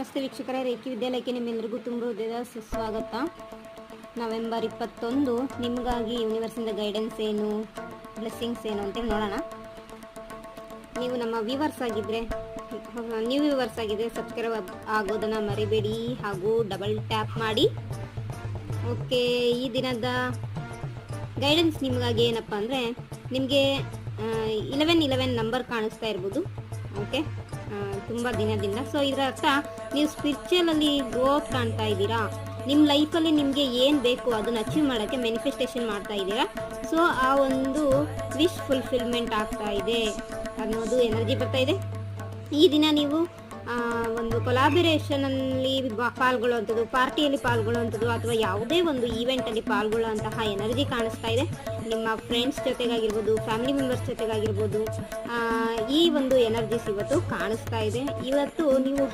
ನಮಸ್ತೆ ವೀಕ್ಷಕರೇ, ರೇಖಿ ವಿದ್ಯಾಲಯಕ್ಕೆ ನಿಮ್ಮೆಲ್ಲರಿಗೂ ತುಂಬ ಹೃದಯದ ಸುಸ್ವಾಗತ. ನವೆಂಬರ್ 21 ನಿಮಗಾಗಿ ಯೂನಿವರ್ಸಿಂದ ಗೈಡೆನ್ಸ್ ಏನು, ಬ್ಲೆಸ್ಸಿಂಗ್ಸ್ ಏನು ಅಂತೇಳಿ ನೋಡೋಣ. ನೀವು ನಮ್ಮ ವ್ಯೂವರ್ಸ್ ಆಗಿದ್ದರೆ ಸಬ್ಸ್ಕ್ರೈಬ್ ಆಗೋದನ್ನು ಮರಿಬೇಡಿ ಹಾಗೂ ಡಬಲ್ ಟ್ಯಾಪ್ ಮಾಡಿ. ಓಕೆ, ಈ ದಿನದ ಗೈಡೆನ್ಸ್ ನಿಮಗಾಗಿ ಏನಪ್ಪ ಅಂದರೆ, ನಿಮಗೆ 11 ನಂಬರ್ ಕಾಣಿಸ್ತಾ ಇರ್ಬೋದು. ಓಕೆ, ತುಂಬ ದಿನದಿಂದ. ಸೊ ಇದರ ಅರ್ಥ ನೀವು ಸ್ಪಿರಿಚುವಲಲ್ಲಿ ಗ್ರೋತ್ ಕಾಣ್ತಾ ಇದ್ದೀರಾ. ನಿಮ್ಮ ಲೈಫಲ್ಲಿ ನಿಮಗೆ ಏನು ಬೇಕು ಅದನ್ನು ಅಚೀವ್ ಮಾಡೋಕ್ಕೆ ಮ್ಯಾನಿಫೆಸ್ಟೇಷನ್ ಮಾಡ್ತಾ ಇದ್ದೀರಾ. ಸೊ ಆ ಒಂದು ವಿಶ್ ಫುಲ್ಫಿಲ್ಮೆಂಟ್ ಆಗ್ತಾ ಇದೆ ಅನ್ನೋದು ಎನರ್ಜಿ ಬರ್ತಾ ಇದೆ. ಈ ದಿನ ನೀವು ಒಂದು ಕೊಲಾಬರೇಷನಲ್ಲಿ ಪಾಲ್ಗೊಳ್ಳುವಂಥದ್ದು, ಪಾರ್ಟಿಯಲ್ಲಿ ಪಾಲ್ಗೊಳ್ಳುವಂಥದ್ದು ಅಥವಾ ಯಾವುದೇ ಒಂದು ಈವೆಂಟಲ್ಲಿ ಪಾಲ್ಗೊಳ್ಳುವಂತಹ ಎನರ್ಜಿ ಕಾಣಿಸ್ತಾ ಇದೆ. ನಿಮ್ಮ ಫ್ರೆಂಡ್ಸ್ ಜೊತೆಗಾಗಿರ್ಬೋದು, ಫ್ಯಾಮಿಲಿ ಮೆಂಬರ್ಸ್ ಜೊತೆಗಾಗಿರ್ಬೋದು, ಈ ಒಂದು ಎನರ್ಜಿಸ್ ಇವತ್ತು ಕಾಣಿಸ್ತಾ ಇದೆ. ಇವತ್ತು ನೀವು